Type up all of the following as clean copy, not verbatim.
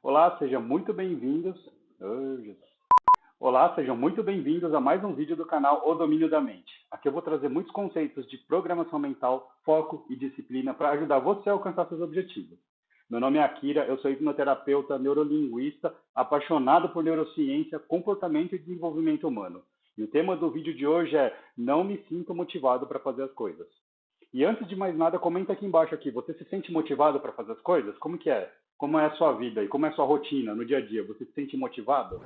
Olá, sejam muito bem-vindos. Olá, sejam muito bem-vindos a mais um vídeo do canal O Domínio da Mente. Aqui eu vou trazer muitos conceitos de programação mental, foco e disciplina para ajudar você a alcançar seus objetivos. Meu nome é Akira, eu sou hipnoterapeuta, neurolinguista, apaixonado por neurociência, comportamento e desenvolvimento humano. E o tema do vídeo de hoje é Não me sinto motivado para fazer as coisas. E antes de mais nada, comenta aqui embaixo aqui, você se sente motivado para fazer as coisas? Como que é? Como é a sua vida e como é a sua rotina no dia a dia? Você se sente motivado?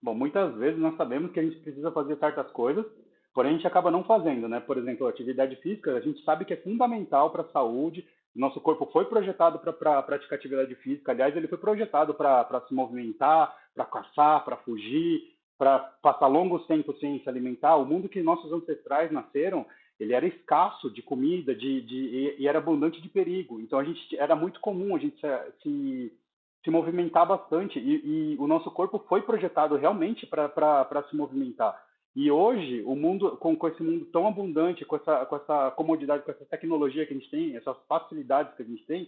Bom, muitas vezes nós sabemos que a gente precisa fazer certas coisas, porém a gente acaba não fazendo, né? Por exemplo, a atividade física, a gente sabe que é fundamental para a saúde. Nosso corpo foi projetado para praticar atividade física. Aliás, ele foi projetado para se movimentar, para caçar, para fugir, para passar longos tempos sem se alimentar. O mundo que nossos ancestrais nasceram, ele era escasso de comida, e era abundante de perigo. Então a gente era muito comum a gente se movimentar bastante e o nosso corpo foi projetado realmente para se movimentar. E hoje, o mundo, com esse mundo tão abundante, com essa comodidade, com essa tecnologia que a gente tem, essas facilidades que a gente tem,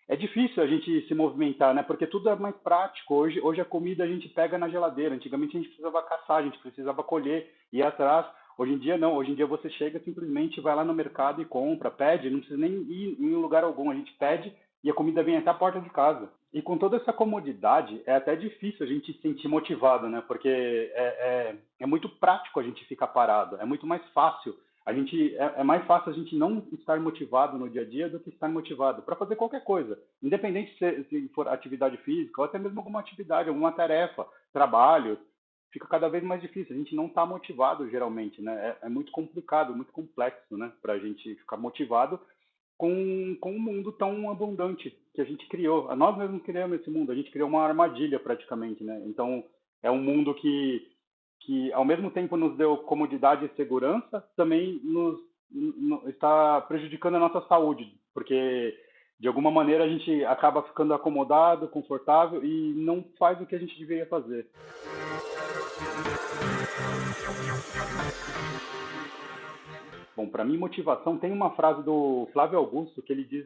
é difícil a gente se movimentar, né? Porque tudo é mais prático. Hoje a comida a gente pega na geladeira. Antigamente a gente precisava caçar, a gente precisava colher, ir atrás. Hoje em dia não. Hoje em dia você chega simplesmente vai lá no mercado e compra, pede, não precisa nem ir em lugar algum. A gente pede e a comida vem até a porta de casa. E com toda essa comodidade, é até difícil a gente se sentir motivado, né? Porque é muito prático a gente ficar parado, é muito mais fácil. É mais fácil a gente não estar motivado no dia a dia do que estar motivado para fazer qualquer coisa, independente se for atividade física ou até mesmo alguma atividade, alguma tarefa, trabalho, fica cada vez mais difícil. A gente não está motivado geralmente, né? É muito complicado, muito complexo, né? Para a gente ficar motivado com um mundo tão abundante que a gente criou. Nós mesmos criamos esse mundo, a gente criou uma armadilha praticamente, né? Então, é um mundo que ao mesmo tempo nos deu comodidade e segurança, também está prejudicando a nossa saúde, porque de alguma maneira a gente acaba ficando acomodado, confortável e não faz o que a gente deveria fazer. Bom, para mim, motivação tem uma frase do Flávio Augusto que ele diz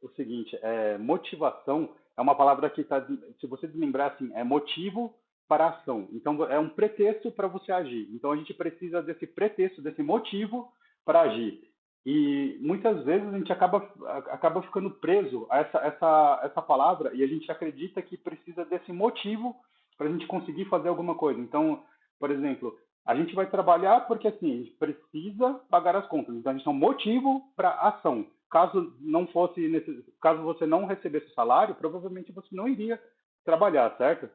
o seguinte: motivação é uma palavra que tá, se você desmembrar assim, é motivo para ação. Então é um pretexto para você agir. Então a gente precisa desse pretexto, desse motivo para agir. E muitas vezes a gente acaba ficando preso a essa palavra e a gente acredita que precisa desse motivo para a gente conseguir fazer alguma coisa. Então, por exemplo, a gente vai trabalhar porque assim, a gente precisa pagar as contas. Então a gente tem um motivo para ação. Caso você não recebesse salário, provavelmente você não iria trabalhar, certo?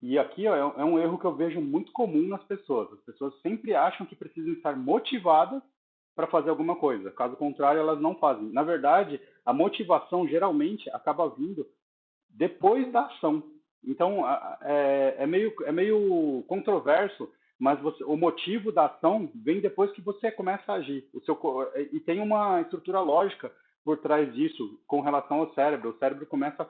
E aqui ó, é um erro que eu vejo muito comum nas pessoas. As pessoas sempre acham que precisam estar motivadas para fazer alguma coisa. Caso contrário, elas não fazem. Na verdade, a motivação geralmente acaba vindo depois da ação. Então, é meio controverso, mas o motivo da ação vem depois que você começa a agir. E tem uma estrutura lógica por trás disso com relação ao cérebro. O cérebro começa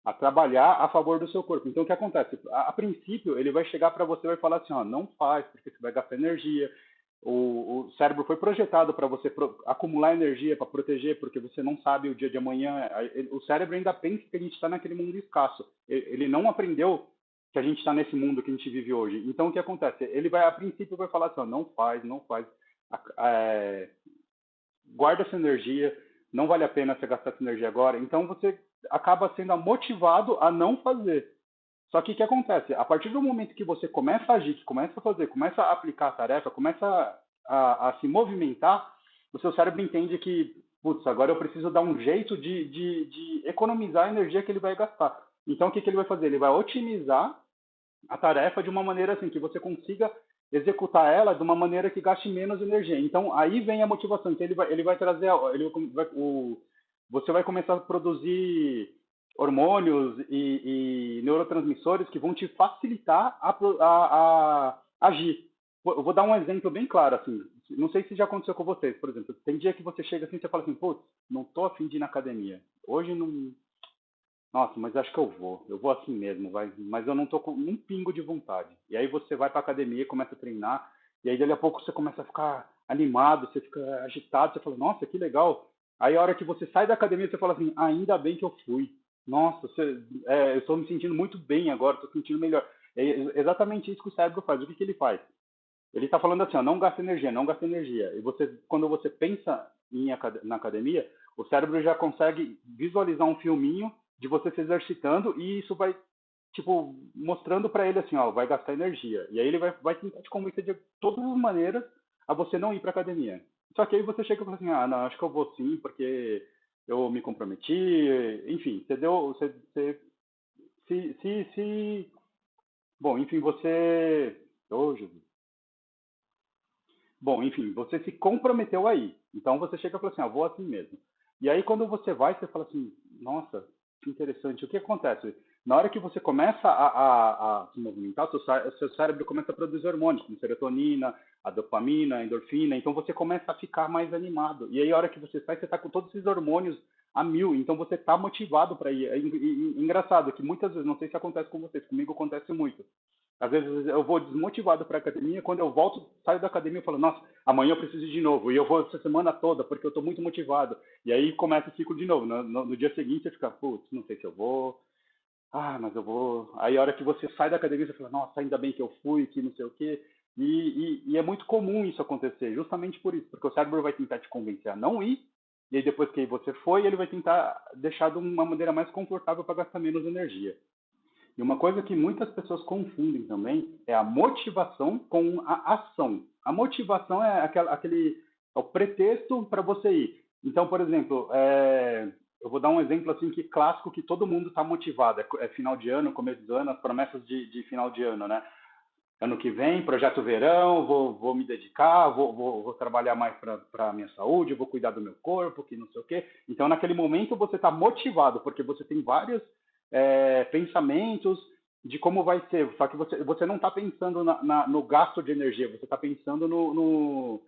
a trabalhar a favor do seu corpo. Então, o que acontece? A princípio, ele vai chegar para você e vai falar assim, ó, não faz, porque você vai gastar energia. O cérebro foi projetado para você acumular energia, para proteger, porque você não sabe o dia de amanhã. O cérebro ainda pensa que a gente está naquele mundo escasso. Ele não aprendeu que a gente está nesse mundo que a gente vive hoje. Então, o que acontece? Ele vai, a princípio, vai falar assim, ó, não faz, não faz. É, guarda essa energia, não vale a pena você gastar essa energia agora. Então, você acaba sendo motivado a não fazer. Só que o que acontece? A partir do momento que você começa a agir, que começa a fazer, começa a aplicar a tarefa, começa a se movimentar, o seu cérebro entende que, putz, agora eu preciso dar um jeito de economizar a energia que ele vai gastar. Então, o que ele vai fazer? Ele vai otimizar a tarefa de uma maneira assim que você consiga executar ela de uma maneira que gaste menos energia. Então, aí vem a motivação. Então, ele vai trazer, você vai começar a produzir hormônios e neurotransmissores que vão te facilitar a agir. Eu vou dar um exemplo bem claro, assim. Não sei se já aconteceu com vocês, por exemplo. Tem dia que você chega assim e você fala assim, putz, não tô afim de ir na academia. Hoje não. Nossa, mas acho que eu vou. Eu vou assim mesmo, vai. Mas eu não tô com um pingo de vontade. E aí você vai pra academia, começa a treinar. e aí dali a pouco você começa a ficar animado, você fica agitado, você fala, nossa, que legal. Aí a hora que você sai da academia, você fala assim, ainda bem que eu fui. Nossa, eu estou me sentindo muito bem agora, estou me sentindo melhor. É exatamente isso que o cérebro faz. O que ele faz? Ele está falando assim, ó, não gasta energia, não gasta energia. E você, quando você pensa na academia, o cérebro já consegue visualizar um filminho de você se exercitando e isso vai, tipo, mostrando para ele assim, ó, vai gastar energia. E aí ele vai tentar te convencer de todas as maneiras a você não ir para academia. Só que aí você chega e fala assim, ah, não, acho que eu vou sim, porque eu me comprometi, enfim, você deu, se, bom, enfim, você, ô, Jesus. Bom, enfim, você se comprometeu aí. Então você chega e fala assim, ah, vou assim mesmo. E aí quando você vai, você fala assim, nossa, que interessante. O que acontece? Na hora que você começa a se movimentar, o seu cérebro começa a produzir hormônios, como serotonina, a dopamina, a endorfina. Então você começa a ficar mais animado. E aí a hora que você sai, você está com todos esses hormônios a mil. Então você está motivado para ir. Engraçado que muitas vezes, não sei se acontece com vocês, comigo acontece muito. Às vezes eu vou desmotivado para a academia, quando eu volto, saio da academia e falo, nossa, amanhã eu preciso ir de novo. E eu vou essa semana toda, porque eu estou muito motivado. E aí começa o ciclo de novo. No dia seguinte você fica, putz, não sei se eu vou. Ah, mas eu vou. Aí a hora que você sai da academia, você fala, nossa, ainda bem que eu fui, que não sei o quê. E é muito comum isso acontecer, justamente por isso, porque o cérebro vai tentar te convencer a não ir, e aí depois que você foi, ele vai tentar deixar de uma maneira mais confortável para gastar menos energia. E uma coisa que muitas pessoas confundem também é a motivação com a ação. A motivação é é o pretexto para você ir. Então, por exemplo, eu vou dar um exemplo assim que clássico que todo mundo está motivado. É final de ano, começo do ano, as promessas de final de ano, né? Ano que vem, projeto verão, vou me dedicar, vou trabalhar mais para a minha saúde, vou cuidar do meu corpo, que não sei o quê. Então, naquele momento, você está motivado, porque você tem vários pensamentos de como vai ser. Só que você não está pensando no gasto de energia, você está pensando no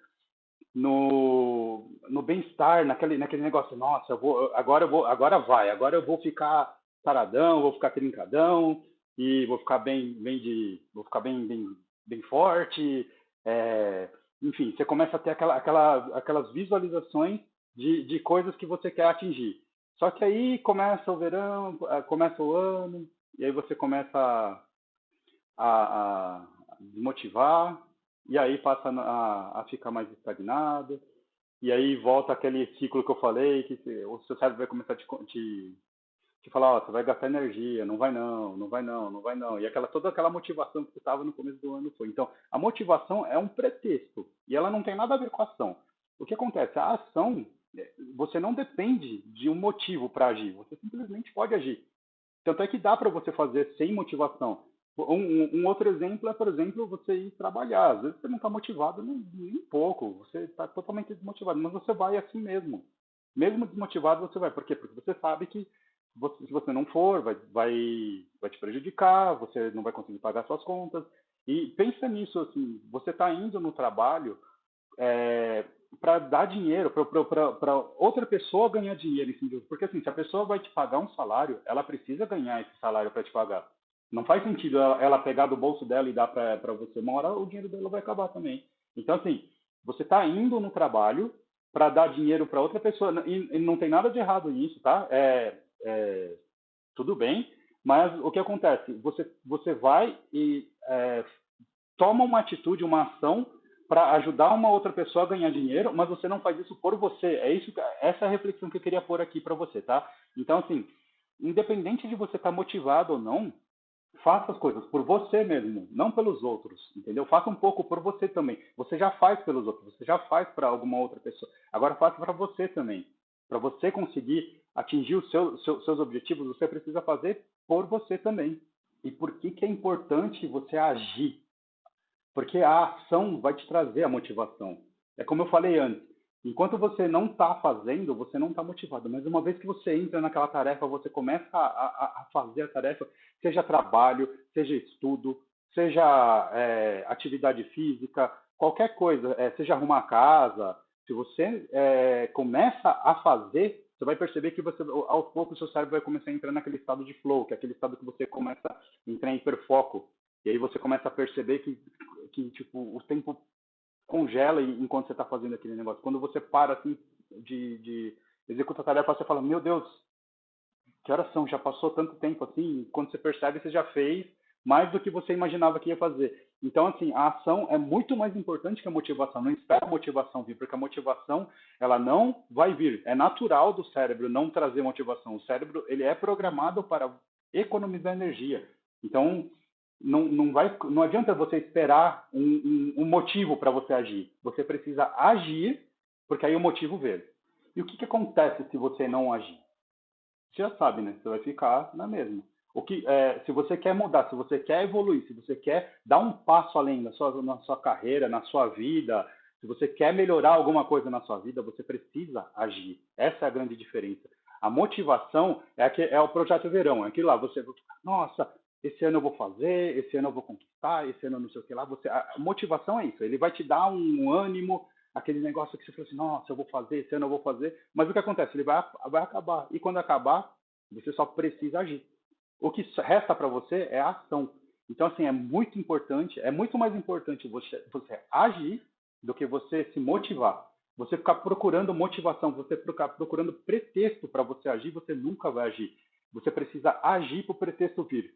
bem-estar, naquele negócio, nossa, agora eu vou ficar saradão, vou ficar trincadão e vou ficar vou ficar bem forte, enfim, você começa a ter aquelas visualizações de coisas que você quer atingir. Só que aí começa o verão, começa o ano, e aí você começa a desmotivar, e aí passa a ficar mais estagnado, e aí volta aquele ciclo que eu falei, que o seu cérebro vai começar a te falar, ó, você vai gastar energia, não vai não, não vai não, não vai não. E toda aquela motivação que você estava no começo do ano foi. Então, a motivação é um pretexto, e ela não tem nada a ver com a ação. O que acontece? A ação, você não depende de um motivo para agir, você simplesmente pode agir. Tanto é que dá para você fazer sem motivação. Um outro exemplo é, por exemplo, você ir trabalhar. Às vezes você não está motivado nem um pouco, você está totalmente desmotivado, mas você vai assim mesmo. Mesmo desmotivado, você vai. Por quê? Porque você sabe que se você não for, vai te prejudicar, você não vai conseguir pagar suas contas. E pensa nisso, assim, você está indo no trabalho para dar dinheiro, para outra pessoa ganhar dinheiro em cima disso. Porque assim, se a pessoa vai te pagar um salário, ela precisa ganhar esse salário para te pagar. Não faz sentido ela pegar do bolso dela e dar para você. Uma hora o dinheiro dela vai acabar também. Então, assim, você está indo no trabalho para dar dinheiro para outra pessoa. E não tem nada de errado nisso, tá? Tudo bem. Mas o que acontece? Você vai e toma uma atitude, uma ação para ajudar uma outra pessoa a ganhar dinheiro, mas você não faz isso por você. Essa é a reflexão que eu queria pôr aqui para você, tá? Então, assim, independente de você estar motivado ou não, faça as coisas por você mesmo, não pelos outros, entendeu? Faça um pouco por você também. Você já faz pelos outros, você já faz para alguma outra pessoa. Agora faça para você também. Para você conseguir atingir os seus objetivos, você precisa fazer por você também. E por que é importante você agir? Porque a ação vai te trazer a motivação. É como eu falei antes, enquanto você não está fazendo, você não está motivado. Mas uma vez que você entra naquela tarefa, você começa a fazer a tarefa, seja trabalho, seja estudo, seja atividade física, qualquer coisa, seja arrumar a casa, se você começa a fazer, você vai perceber que aos poucos, o seu cérebro vai começar a entrar naquele estado de flow, que é aquele estado que você começa a entrar em hiperfoco. E aí você começa a perceber que tipo, o tempo congela enquanto você está fazendo aquele negócio. Quando você para assim de executar a tarefa, você fala, meu Deus, que horas são? Já passou tanto tempo assim? Quando você percebe, você já fez mais do que você imaginava que ia fazer. Então, assim, a ação é muito mais importante que a motivação. Não espera a motivação vir, porque a motivação, ela não vai vir. É natural do cérebro não trazer motivação. O cérebro, ele é programado para economizar energia. Então, não adianta você esperar um motivo para você agir. Você precisa agir, porque aí o motivo vem. E o que acontece se você não agir? Você já sabe, né? Você vai ficar na mesma. Se você quer mudar, se você quer evoluir, se você quer dar um passo além na sua carreira, na sua vida, se você quer melhorar alguma coisa na sua vida, você precisa agir. Essa é a grande diferença. A motivação é o projeto verão, é aquilo lá, você, nossa, esse ano eu vou fazer, esse ano eu vou conquistar, esse ano eu não sei o que lá. A motivação é isso, ele vai te dar um ânimo, aquele negócio que você falou assim, nossa, eu vou fazer, esse ano eu vou fazer, mas o que acontece? Ele vai acabar, e quando acabar, você só precisa agir. O que resta para você é a ação. Então, assim, é muito importante, é muito mais importante você agir do que você se motivar. Você ficar procurando motivação, você ficar procurando pretexto para você agir, você nunca vai agir. Você precisa agir para o pretexto vir.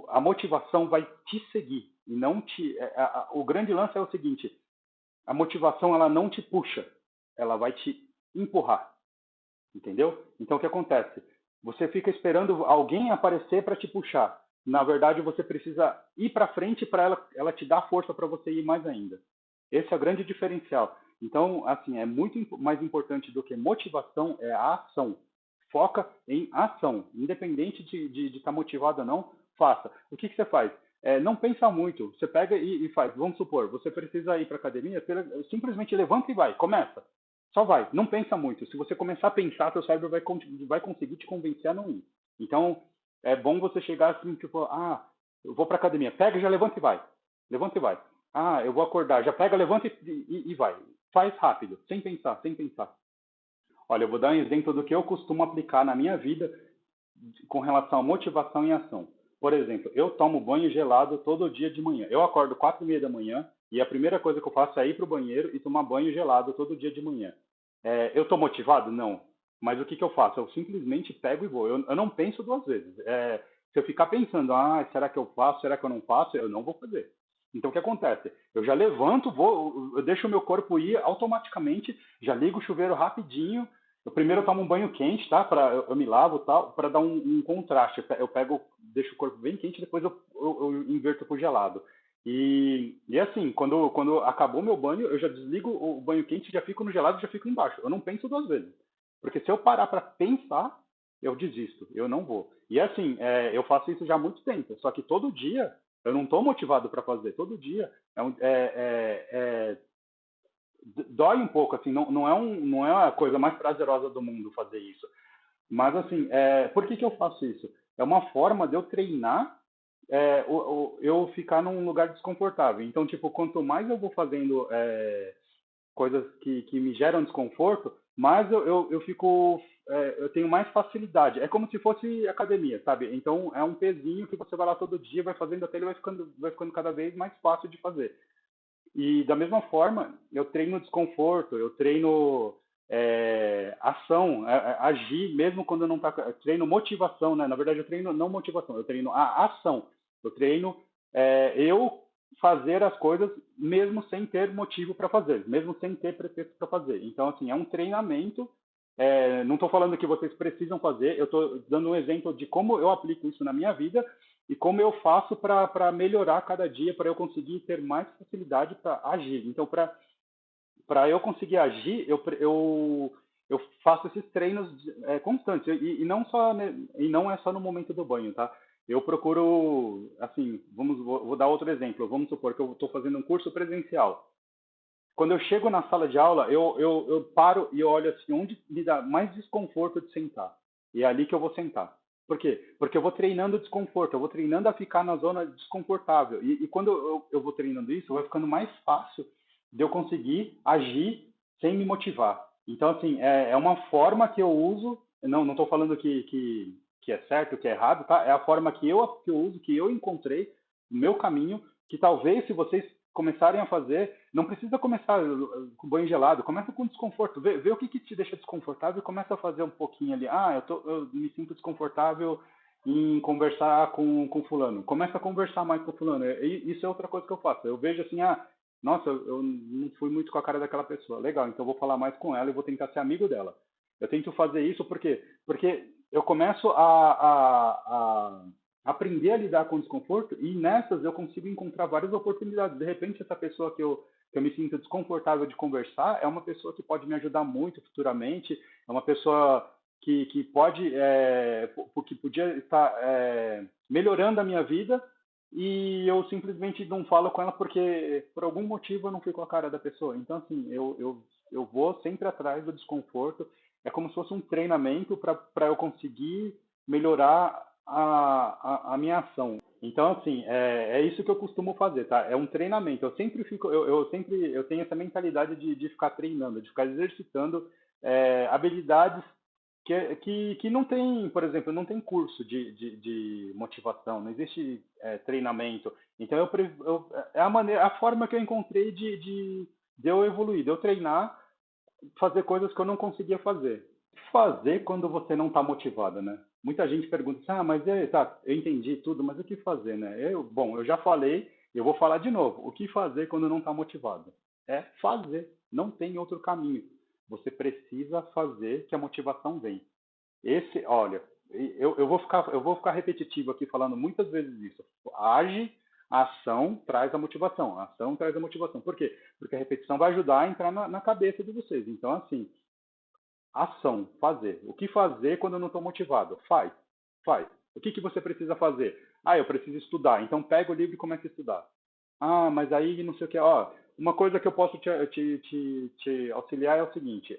A motivação vai te seguir e não te. O grande lance é o seguinte: a motivação ela não te puxa, ela vai te empurrar, entendeu? Então o que acontece? Você fica esperando alguém aparecer para te puxar. Na verdade, você precisa ir para frente para ela te dar força para você ir mais ainda. Esse é o grande diferencial. Então, assim, é muito mais importante do que motivação é a ação. Foca em ação, independente de estar motivado ou não, faça. O que você faz? Não pensa muito. Você pega e faz. Vamos supor, você precisa ir para academia, simplesmente levanta e vai, começa. Só vai, não pensa muito. Se você começar a pensar, seu cérebro vai conseguir te convencer a não ir. Então, é bom você chegar assim, tipo, eu vou para academia. Pega, já levanta e vai. Levanta e vai. Eu vou acordar. Já pega, levanta e vai. Faz rápido, sem pensar, sem pensar. Olha, eu vou dar um exemplo do que eu costumo aplicar na minha vida com relação a motivação e ação. Por exemplo, eu tomo banho gelado todo dia de manhã. Eu acordo 4:30 da manhã e a primeira coisa que eu faço é ir para o banheiro e tomar banho gelado todo dia de manhã. Eu estou motivado? Não. Mas o que eu faço? Eu simplesmente pego e vou. Eu não penso duas vezes. Se eu ficar pensando, será que eu faço? Será que eu não faço? Eu não vou fazer. Então, o que acontece? Eu já levanto, eu deixo o meu corpo ir automaticamente, já ligo o chuveiro rapidinho. Primeiro eu tomo um banho quente, tá? Eu me lavo, tal, para dar um contraste. Eu pego, deixo o corpo bem quente, depois eu inverto pro gelado. E assim, quando acabou meu banho, eu já desligo o banho quente, já fico no gelado, já fico embaixo. Eu não penso duas vezes. Porque se eu parar para pensar, eu desisto, eu não vou. E assim, eu faço isso já há muito tempo, só que todo dia eu não estou motivado para fazer. Todo dia dói um pouco, assim, não é a coisa mais prazerosa do mundo fazer isso. Mas assim, por que eu faço isso? É uma forma de eu treinar eu ficar num lugar desconfortável. Então, tipo, quanto mais eu vou fazendo coisas que me geram desconforto, mais eu fico, eu tenho mais facilidade. É como se fosse academia, sabe? Então, é um pezinho que você vai lá todo dia, vai fazendo até ele vai ficando cada vez mais fácil de fazer. E da mesma forma, eu treino desconforto, eu treino ação, agir, mesmo quando eu não tá, eu treino motivação, né? Na verdade, eu treino não motivação, eu treino a ação. Eu treino eu fazer as coisas mesmo sem ter motivo para fazer, mesmo sem ter pretexto para fazer. Então, assim, é um treinamento. Não estou falando que vocês precisam fazer, eu estou dando um exemplo de como eu aplico isso na minha vida e como eu faço para melhorar cada dia, para eu conseguir ter mais facilidade para agir. Então, para eu conseguir agir, eu faço esses treinos constantes e não é só no momento do banho, tá? Eu procuro, assim, vou dar outro exemplo. Vamos supor que eu estou fazendo um curso presencial. Quando eu chego na sala de aula, eu paro e olho assim, onde me dá mais desconforto de sentar. E é ali que eu vou sentar. Por quê? Porque eu vou treinando o desconforto, eu vou treinando a ficar na zona desconfortável. E quando eu vou treinando isso, vai ficando mais fácil de eu conseguir agir sem me motivar. Então, assim, é uma forma que eu uso, não estou falando que é certo, que é errado, tá? É a forma que eu uso, que eu encontrei no meu caminho, que talvez se vocês começarem a fazer, não precisa começar com banho gelado, começa com desconforto, vê o que te deixa desconfortável e começa a fazer um pouquinho ali. Eu me sinto desconfortável em conversar com fulano. Começa a conversar mais com fulano. Isso é outra coisa que eu faço. Eu vejo assim, nossa, eu não fui muito com a cara daquela pessoa. Legal, então eu vou falar mais com ela e vou tentar ser amigo dela. Eu tento fazer isso porque eu começo a aprender a lidar com o desconforto e nessas eu consigo encontrar várias oportunidades. De repente, essa pessoa que eu me sinto desconfortável de conversar é uma pessoa que pode me ajudar muito futuramente, é uma pessoa que pode, que podia estar melhorando a minha vida e eu simplesmente não falo com ela porque por algum motivo eu não fui com a cara da pessoa. Então, assim, eu vou sempre atrás do desconforto. É como se fosse um treinamento para eu conseguir melhorar a minha ação. Então, assim, é isso que eu costumo fazer, tá? É um treinamento. Eu tenho essa mentalidade de ficar treinando, de ficar exercitando habilidades que não tem, por exemplo, não tem curso de motivação, não existe treinamento. Então, é a forma que eu encontrei de eu evoluir, de eu treinar, fazer coisas que eu não conseguia fazer. Fazer quando você não está motivado, né? Muita gente pergunta assim, mas tá, eu entendi tudo, mas o que fazer, né? Bom, eu já falei, eu vou falar de novo. O que fazer quando não está motivado? É fazer, não tem outro caminho. Você precisa fazer que a motivação vem. Olha, eu vou ficar repetitivo aqui falando muitas vezes isso. Age, a ação traz a motivação. A ação traz a motivação. Por quê? Porque a repetição vai ajudar a entrar na cabeça de vocês. Então, assim, ação, fazer. O que fazer quando eu não estou motivado? Faz. O que você precisa fazer? Eu preciso estudar. Então pega o livro e começa a estudar. Mas aí não sei o que. Uma coisa que eu posso te auxiliar é o seguinte: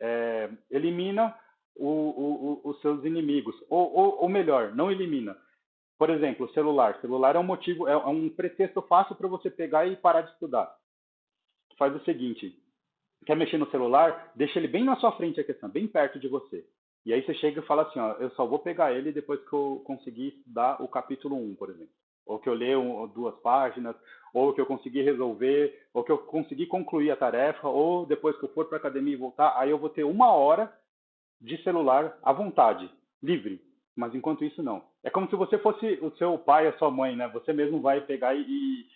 elimina os seus inimigos. Ou melhor, não elimina. Por exemplo, o celular. O celular é um motivo, é um pretexto fácil para você pegar e parar de estudar. Faz o seguinte: quer mexer no celular, deixa ele bem na sua frente a questão, bem perto de você. E aí você chega e fala assim, eu só vou pegar ele depois que eu conseguir estudar o capítulo 1, por exemplo. Ou que eu leio duas páginas, ou que eu conseguir resolver, ou que eu conseguir concluir a tarefa, ou depois que eu for para a academia e voltar, aí eu vou ter 1 hora de celular à vontade, livre. Mas enquanto isso, não. É como se você fosse o seu pai, a sua mãe, né? Você mesmo vai pegar e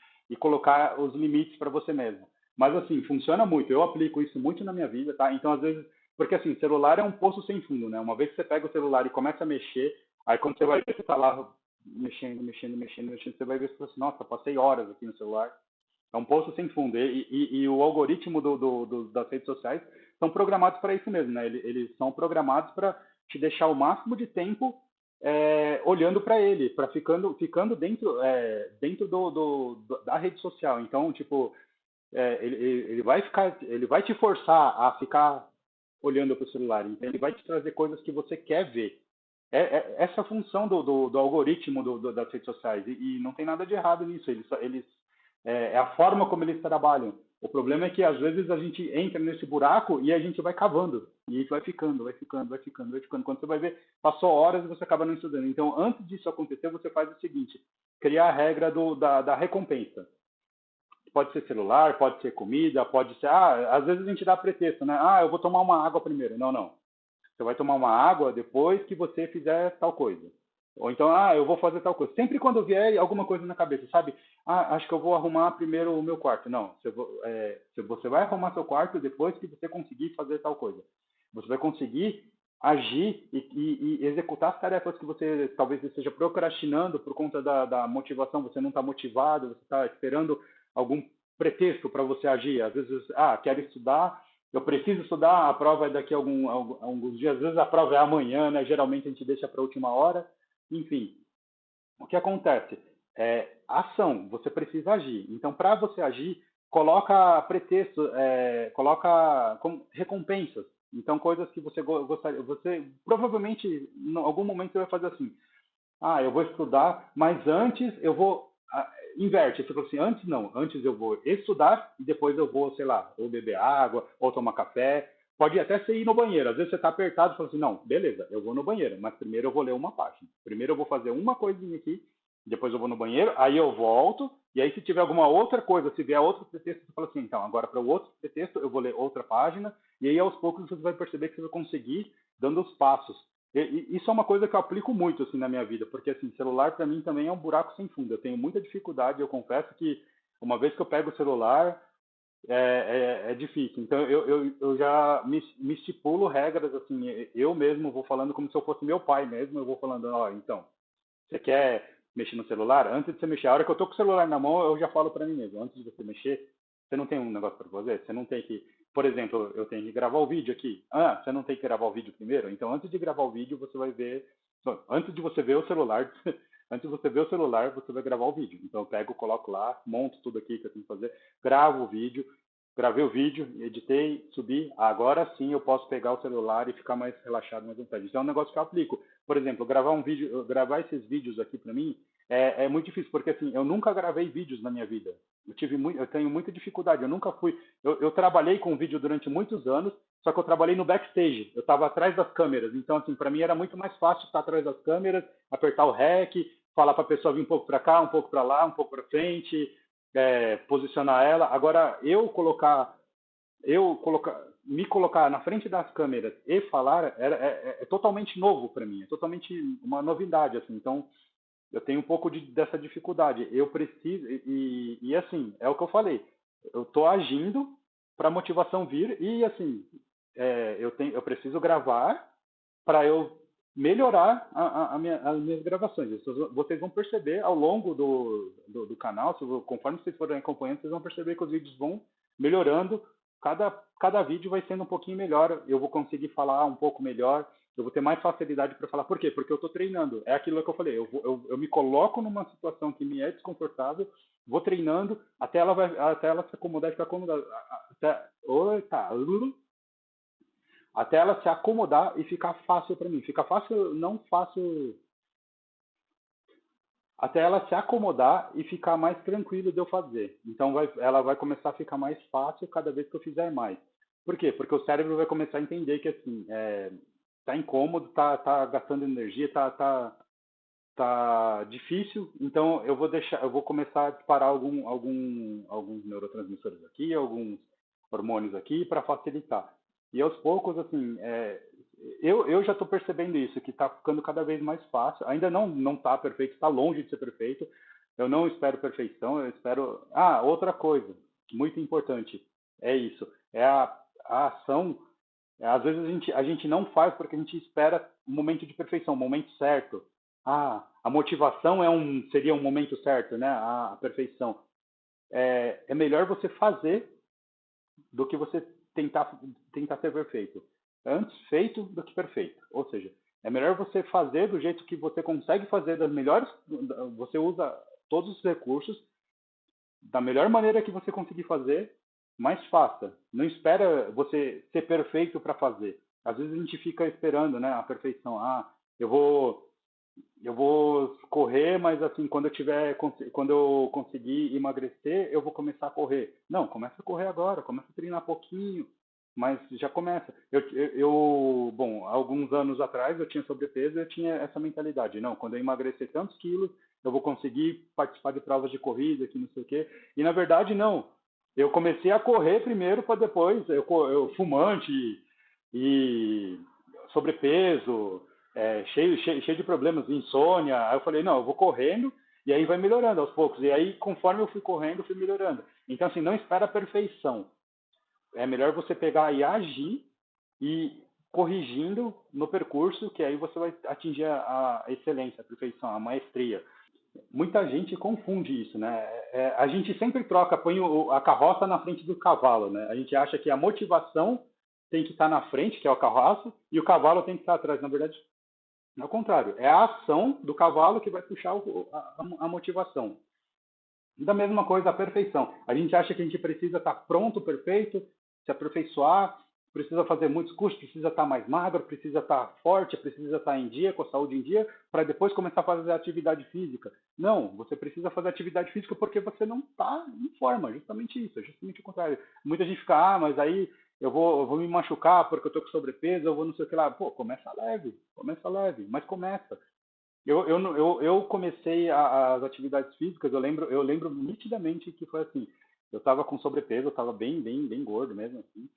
colocar os limites para você mesmo. Mas assim, funciona muito. Eu aplico isso muito na minha vida, tá? Então, às vezes, porque assim, celular é um poço sem fundo, né? Uma vez que você pega o celular e começa a mexer, aí quando você vai ver, você tá lá mexendo, você vai ver que você fala assim, nossa, passei horas aqui no celular. É um poço sem fundo. E o algoritmo das redes sociais são programados para isso mesmo, né? Eles são programados para te deixar o máximo de tempo olhando para ele, para ficando dentro da rede social. Então, tipo, ele vai te forçar a ficar olhando para o celular. Então, ele vai te trazer coisas que você quer ver. Essa função do algoritmo das redes sociais. E não tem nada de errado nisso. É a forma como eles trabalham. O problema é que às vezes a gente entra nesse buraco e a gente vai cavando. E vai ficando. Quando você vai ver, passou horas e você acaba não estudando. Então, antes disso acontecer, você faz o seguinte: criar a regra da recompensa. Pode ser celular, pode ser comida, pode ser. Às vezes a gente dá pretexto, né? Eu vou tomar uma água primeiro. Não, não. Você vai tomar uma água depois que você fizer tal coisa. Ou então, eu vou fazer tal coisa. Sempre quando vier alguma coisa na cabeça, sabe? Acho que eu vou arrumar primeiro o meu quarto. Não, você vai arrumar seu quarto depois que você conseguir fazer tal coisa. Você vai conseguir agir e executar as tarefas que você talvez esteja procrastinando por conta da motivação. Você não está motivado, você está esperando algum pretexto para você agir. Às vezes, quero estudar, eu preciso estudar, a prova é daqui a alguns dias, às vezes a prova é amanhã, né? Geralmente a gente deixa para a última hora. Enfim, o que acontece? Ação, você precisa agir. Então, para você agir, coloca pretexto, coloca recompensas. Então, coisas que você gostaria, você provavelmente, em algum momento, você vai fazer assim: eu vou estudar, mas antes eu vou. Inverte, você fala assim: antes não, antes eu vou estudar e depois eu vou, sei lá, ou beber água, ou tomar café. Pode até ser ir no banheiro. Às vezes você está apertado e fala assim: não, beleza, eu vou no banheiro, mas primeiro eu vou ler uma página. Primeiro eu vou fazer uma coisinha aqui depois eu vou no banheiro, aí eu volto, e aí se tiver alguma outra coisa, se vier outro pretexto, você fala assim, então, agora para o outro pretexto eu vou ler outra página, e aí aos poucos você vai perceber que você vai conseguir dando os passos. Isso é uma coisa que eu aplico muito assim na minha vida, porque assim, celular para mim também é um buraco sem fundo. Eu tenho muita dificuldade, eu confesso que uma vez que eu pego o celular, é difícil. Então eu já me estipulo regras assim, eu mesmo vou falando como se eu fosse meu pai mesmo, eu vou falando, ó, então, você quer mexer no celular? Antes de você mexer, a hora que eu tô com o celular na mão, eu já falo para mim mesmo, antes de você mexer, você não tem um negócio para fazer? Você não tem que, por exemplo, eu tenho que gravar o vídeo aqui. Ah, você não tem que gravar o vídeo primeiro? Então, antes de gravar o vídeo, você vai ver, antes de você ver o celular, antes de você ver o celular, você vai gravar o vídeo. Então, eu pego, coloco lá, monto tudo aqui que eu tenho que fazer, gravo o vídeo, gravei o vídeo, editei, subi. Agora sim eu posso pegar o celular e ficar mais relaxado, mais à vontade. Isso é um negócio que eu aplico. Por exemplo, gravar um vídeo, gravar esses vídeos aqui para mim é muito difícil, porque assim, eu nunca gravei vídeos na minha vida. Eu tenho muita dificuldade. Eu nunca fui. Eu trabalhei com vídeo durante muitos anos, só que eu trabalhei no backstage. Eu estava atrás das câmeras. Então, assim, para mim era muito mais fácil estar atrás das câmeras, apertar o REC, falar para a pessoa vir um pouco para cá, um pouco para lá, um pouco para frente, posicionar ela. Agora, me colocar na frente das câmeras e falar é totalmente novo para mim, é totalmente uma novidade, assim. Então, eu tenho um pouco dessa dificuldade. Eu preciso, e assim, é o que eu falei, eu estou agindo para a motivação vir e, assim, eu preciso gravar para eu melhorar as minhas gravações. Vocês vão perceber ao longo do canal, conforme vocês forem acompanhando, vocês vão perceber que os vídeos vão melhorando. Cada vídeo vai sendo um pouquinho melhor. Eu vou conseguir falar um pouco melhor. Eu vou ter mais facilidade para falar. Por quê? Porque eu estou treinando. É aquilo que eu falei. Eu me coloco numa situação que me é desconfortável, vou treinando até ela se acomodar e ficar acomodada. Até ela se acomodar e ficar fácil para mim. Fica fácil, não fácil. Até ela se acomodar e ficar mais tranquilo de eu fazer. Então ela vai começar a ficar mais fácil cada vez que eu fizer mais. Por quê? Porque o cérebro vai começar a entender que assim, tá incômodo, tá gastando energia, tá difícil. Então eu vou começar a disparar alguns neurotransmissores aqui, alguns hormônios aqui para facilitar. E aos poucos, assim, eu já estou percebendo isso, que está ficando cada vez mais fácil. Ainda não está perfeito, está longe de ser perfeito. Eu não espero perfeição, eu espero. Ah, outra coisa, muito importante, é isso. A ação. Às vezes a gente não faz porque a gente espera o momento de perfeição, o momento certo. Ah, a motivação seria um momento certo, né? A perfeição. É melhor você fazer do que você tentar ser perfeito. Antes feito do que perfeito. Ou seja, é melhor você fazer do jeito que você consegue fazer das melhores. Você usa todos os recursos da melhor maneira que você conseguir fazer, mas faça. Não espera você ser perfeito para fazer. Às vezes a gente fica esperando, né, a perfeição. Ah, eu vou correr, mas assim, quando eu conseguir emagrecer, eu vou começar a correr. Não, começa a correr agora, começa a treinar pouquinho, mas já começa. Bom, alguns anos atrás eu tinha sobrepeso e eu tinha essa mentalidade. Não, quando eu emagrecer tantos quilos, eu vou conseguir participar de provas de corrida, que não sei o quê. E na verdade, não. Eu comecei a correr primeiro para depois, eu fumante e sobrepeso, cheio de problemas, insônia. Aí eu falei, não, eu vou correndo e aí vai melhorando aos poucos. E aí, conforme eu fui correndo, eu fui melhorando. Então, assim, não espera a perfeição. É melhor você pegar e agir e corrigindo no percurso, que aí você vai atingir a excelência, a perfeição, a maestria. Muita gente confunde isso, né? A gente sempre põe a carroça na frente do cavalo, né? A gente acha que a motivação tem que estar na frente, que é o carroça, e o cavalo tem que estar atrás. Na verdade, ao contrário, é a ação do cavalo que vai puxar a motivação. Da mesma coisa, a perfeição. A gente acha que a gente precisa estar pronto, perfeito, se aperfeiçoar, precisa fazer muitos cursos, precisa estar mais magro, precisa estar forte, precisa estar em dia, com a saúde em dia, para depois começar a fazer atividade física. Não, você precisa fazer atividade física porque você não está em forma, justamente isso, é justamente o contrário. Muita gente fica, mas aí eu vou me machucar porque eu estou com sobrepeso, eu vou não sei o que lá. Pô, começa leve, mas começa. Eu comecei as atividades físicas, eu lembro nitidamente que foi assim. Eu estava com sobrepeso, eu estava bem gordo mesmo, assim.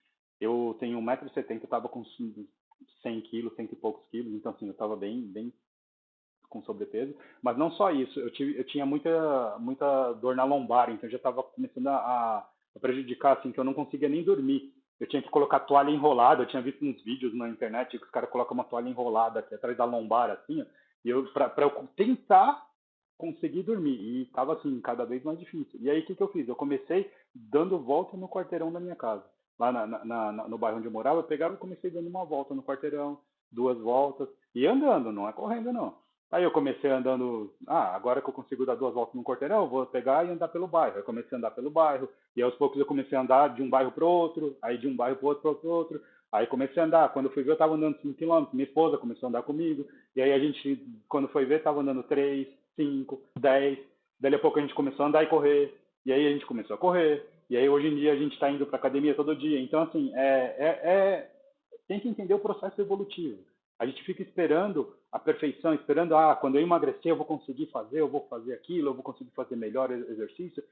Eu tenho 1,70 m, eu estava com 100 quilos, cento e poucos quilos, então assim, eu estava bem com sobrepeso. Mas não só isso, eu tinha muita dor na lombar, então já estava começando a prejudicar, assim, que eu não conseguia nem dormir. Eu tinha que colocar toalha enrolada, eu tinha visto uns vídeos na internet que os caras colocam uma toalha enrolada aqui atrás da lombar, assim, ó, e pra eu tentar conseguir dormir, e estava assim, cada vez mais difícil. E aí o que eu fiz? Eu comecei dando volta no quarteirão da minha casa. Lá no bairro onde eu morava, eu pegava e comecei dando uma volta no quarteirão, duas voltas, e andando, não é correndo não. Aí eu comecei andando, agora que eu consigo dar duas voltas no quarteirão, eu vou pegar e andar pelo bairro. Eu comecei a andar pelo bairro, e aos poucos eu comecei a andar de um bairro para outro, aí de um bairro para outro. Aí comecei a andar. Quando eu fui ver, eu estava andando 5 quilômetros. Minha esposa começou a andar comigo. E aí a gente, quando foi ver, estava andando 3, 5, 10. Daí a pouco a gente começou a andar e correr. E aí a gente começou a correr. E aí hoje em dia a gente está indo para academia todo dia. Então, assim, tem que entender o processo evolutivo. A gente fica esperando a perfeição, esperando, quando eu emagrecer eu vou conseguir fazer, eu vou fazer aquilo, eu vou conseguir fazer melhor exercício.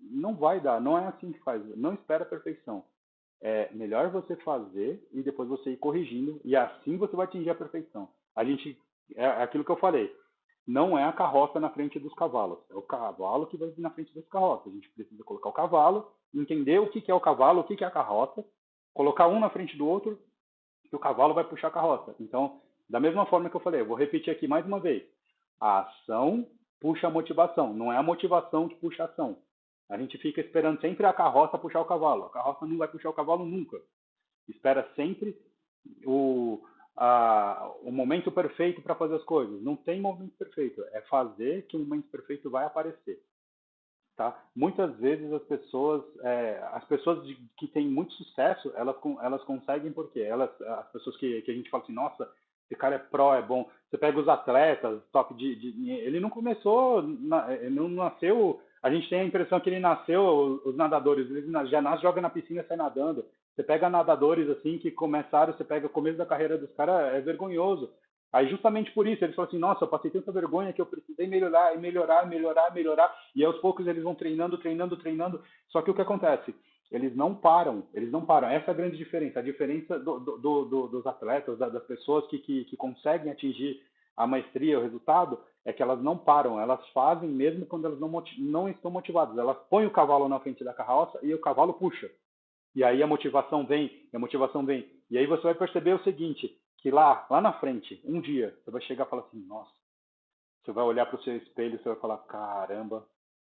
Não vai dar, não é assim que faz. Não espera a perfeição. É melhor você fazer e depois você ir corrigindo, e assim você vai atingir a perfeição. É aquilo que eu falei, não é a carroça na frente dos cavalos, é o cavalo que vai vir na frente dos carroças. A gente precisa colocar o cavalo, entender o que é o cavalo, o que é a carroça, colocar um na frente do outro, que o cavalo vai puxar a carroça. Então, da mesma forma que eu falei, eu vou repetir aqui mais uma vez. A ação puxa a motivação, não é a motivação que puxa a ação. A gente fica esperando sempre a carroça puxar o cavalo. A carroça não vai puxar o cavalo nunca. Espera sempre o, o momento perfeito para fazer as coisas. Não tem momento perfeito. É fazer que o momento perfeito vai aparecer. Tá? Muitas vezes as pessoas que têm muito sucesso, elas conseguem porque as pessoas que a gente fala assim, nossa, esse cara é pró, é bom. Você pega os atletas, top ele não começou, ele não nasceu. A gente tem a impressão que ele nasceu, os nadadores, ele já nasce, joga na piscina e sai nadando. Você pega nadadores assim que começaram, você pega o começo da carreira dos caras, é vergonhoso. Aí justamente por isso, eles falam assim, nossa, eu passei tanta vergonha que eu precisei melhorar, e melhorar, e aos poucos eles vão treinando. Só que o que acontece? Eles não param. Essa é a grande diferença. A diferença dos atletas, das pessoas que conseguem atingir a maestria, o resultado, é que elas não param, elas fazem mesmo quando elas não estão motivadas. Elas põem o cavalo na frente da carroça e o cavalo puxa. E aí a motivação vem, E aí você vai perceber o seguinte, que lá na frente, um dia, você vai chegar e falar assim, nossa, você vai olhar para o seu espelho e você vai falar, caramba,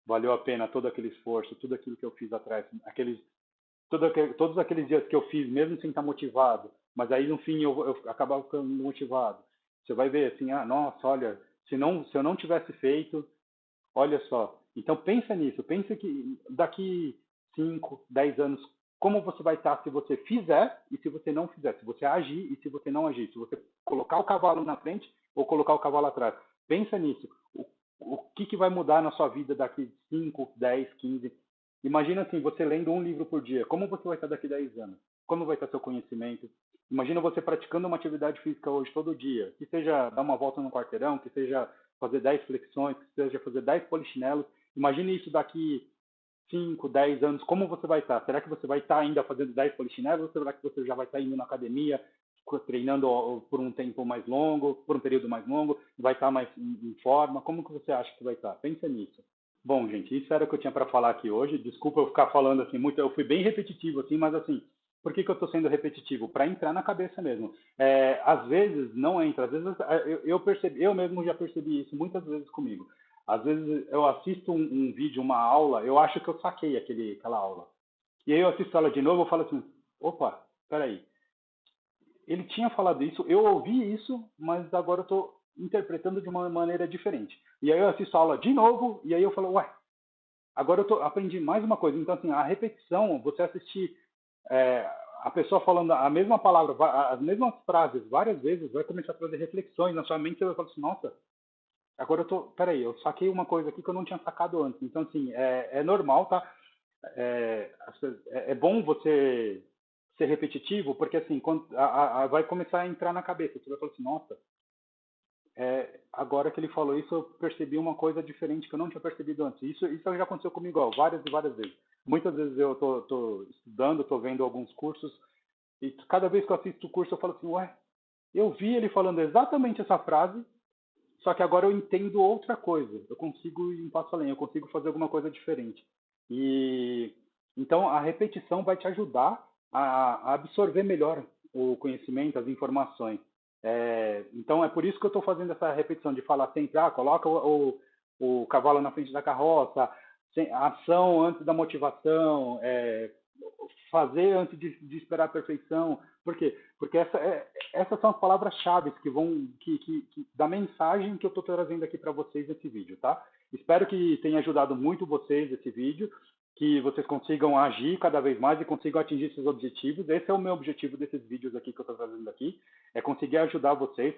valeu a pena todo aquele esforço, tudo aquilo que eu fiz atrás, todos aqueles dias que eu fiz, mesmo sem estar motivado, mas aí no fim eu acabava ficando motivado. Você vai ver assim, nossa, olha, se eu não tivesse feito, olha só. Então pensa nisso, pensa que daqui 5, 10 anos, como você vai estar se você fizer e se você não fizer, se você agir e se você não agir, se você colocar o cavalo na frente ou colocar o cavalo atrás. Pensa nisso. O que vai mudar na sua vida daqui 5, 10, 15? Imagina assim, você lendo um livro por dia, como você vai estar daqui 10 anos? Como vai estar seu conhecimento? Imagina você praticando uma atividade física hoje todo dia, que seja dar uma volta no quarteirão, que seja fazer 10 flexões, que seja fazer 10 polichinelos. Imagine isso daqui 5, 10 anos, como você vai estar? Será que você vai estar ainda fazendo 10 polichinelos ou será que você já vai estar indo na academia, treinando por um tempo mais longo, por um período mais longo, vai estar mais em forma? Como que você acha que vai estar? Pensa nisso. Bom, gente, isso era o que eu tinha para falar aqui hoje. Desculpa eu ficar falando assim muito, eu fui bem repetitivo assim, mas assim, por que eu estou sendo repetitivo? Para entrar na cabeça mesmo. Às vezes não entra, às vezes eu percebi, eu mesmo já percebi isso muitas vezes comigo. Às vezes eu assisto um vídeo, uma aula, eu acho que eu saquei aquela aula. E aí eu assisto ela de novo, eu falo assim, opa, peraí, ele tinha falado isso, eu ouvi isso, mas agora eu estou interpretando de uma maneira diferente. E aí eu assisto a aula de novo, e aí eu falo, ué, agora aprendi mais uma coisa. Então, assim, a repetição, você assistir é, a pessoa falando a mesma palavra, as mesmas frases várias vezes, vai começar a trazer reflexões na sua mente. Você vai falar assim, nossa, agora peraí, eu saquei uma coisa aqui que eu não tinha sacado antes. Então, assim, é normal, tá? É bom você ser repetitivo, porque assim, vai começar a entrar na cabeça. Você vai falar assim, nossa, agora que ele falou isso, eu percebi uma coisa diferente que eu não tinha percebido antes. Isso já aconteceu comigo várias e várias vezes. Muitas vezes eu tô estudando, tô vendo alguns cursos, e cada vez que eu assisto o curso eu falo assim, ué, eu vi ele falando exatamente essa frase, só que agora eu entendo outra coisa. Eu consigo ir um passo além, eu consigo fazer alguma coisa diferente. E então a repetição vai te ajudar a absorver melhor o conhecimento, as informações. Então é por isso que eu estou fazendo essa repetição de falar sempre, coloca o cavalo na frente da carroça, ação antes da motivação, fazer antes de esperar a perfeição. Por quê? Porque essas são as palavras-chave que vão da mensagem que eu estou trazendo aqui para vocês nesse vídeo, tá? Espero que tenha ajudado muito vocês esse vídeo, que vocês consigam agir cada vez mais e consigam atingir seus objetivos. Esse é o meu objetivo desses vídeos aqui que eu estou trazendo aqui, é conseguir ajudar vocês.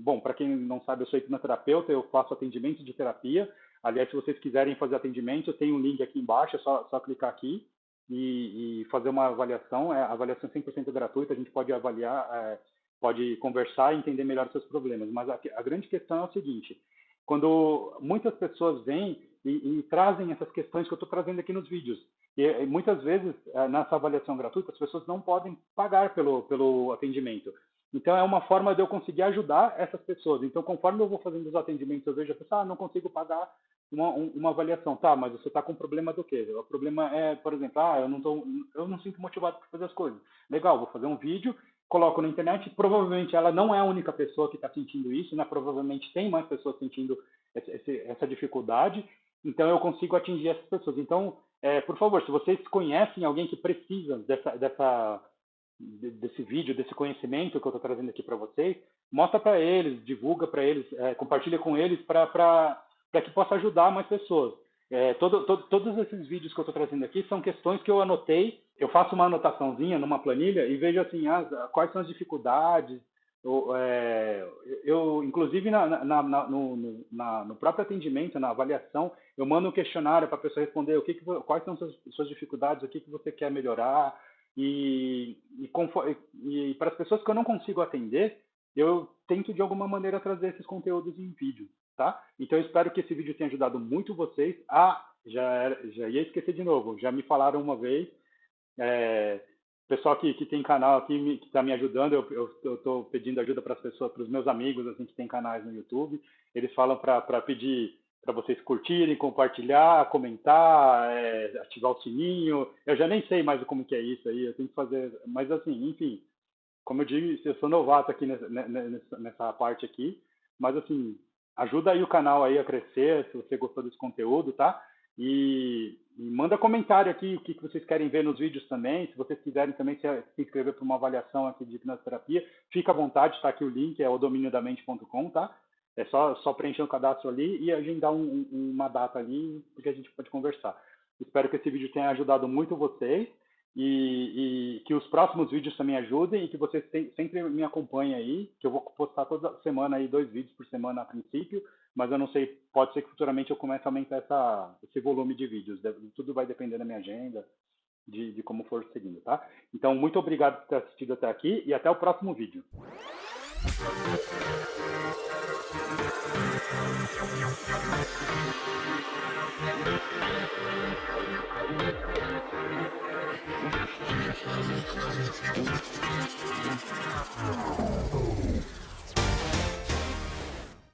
Bom, para quem não sabe, eu sou hipnoterapeuta, eu faço atendimento de terapia. Aliás, se vocês quiserem fazer atendimento, eu tenho um link aqui embaixo, é só clicar aqui e fazer uma avaliação. A avaliação é 100% gratuita, a gente pode avaliar, pode conversar e entender melhor os seus problemas. Mas a grande questão é o seguinte, quando muitas pessoas vêm e trazem essas questões que eu estou trazendo aqui nos vídeos, e muitas vezes, nessa avaliação gratuita, as pessoas não podem pagar pelo atendimento. Então, é uma forma de eu conseguir ajudar essas pessoas. Então, conforme eu vou fazendo os atendimentos, eu vejo a pessoa, não consigo pagar uma avaliação. Tá, mas você está com problema do quê? O problema é, por exemplo, eu não sinto motivado para fazer as coisas. Legal, vou fazer um vídeo, coloco na internet, provavelmente ela não é a única pessoa que está sentindo isso, né? Provavelmente tem mais pessoas sentindo essa dificuldade, então eu consigo atingir essas pessoas. Então, por favor, se vocês conhecem alguém que precisa desse vídeo, desse conhecimento que eu estou trazendo aqui para vocês, mostra para eles, divulga para eles, compartilha com eles para que possa ajudar mais pessoas. Todos esses vídeos que eu estou trazendo aqui são questões que eu anotei, eu faço uma anotaçãozinha numa planilha e vejo assim, quais são as dificuldades. Inclusive, no próprio atendimento, na avaliação, eu mando um questionário para a pessoa responder quais são suas dificuldades, o que você quer melhorar. E para as pessoas que eu não consigo atender, eu tento de alguma maneira trazer esses conteúdos em vídeo, tá? Então eu espero que esse vídeo tenha ajudado muito vocês. Já ia esquecer de novo, já me falaram uma vez, pessoal que tem canal aqui que está me ajudando, eu estou pedindo ajuda para as pessoas, para os meus amigos assim, que tem canais no YouTube, eles falam para pedir para vocês curtirem, compartilhar, comentar, ativar o sininho. Eu já nem sei mais como que é isso aí, eu tenho que fazer, mas assim, enfim, como eu disse, eu sou novato aqui nessa parte aqui, mas assim, ajuda aí o canal aí a crescer, se você gostou desse conteúdo, tá? E manda comentário aqui o que vocês querem ver nos vídeos também. Se vocês quiserem também se inscrever para uma avaliação aqui de hipnoterapia, fica à vontade, está aqui o link, é odominiodamente.com, tá? É só preencher o cadastro ali e agendar uma data ali, porque a gente pode conversar. Espero que esse vídeo tenha ajudado muito vocês e que os próximos vídeos também ajudem e que vocês sempre me acompanhem aí, que eu vou postar toda semana aí 2 vídeos por semana a princípio, mas eu não sei, pode ser que futuramente eu comece a aumentar esse volume de vídeos. Tudo vai depender da minha agenda, de como for seguindo, tá? Então, muito obrigado por ter assistido até aqui e até o próximo vídeo.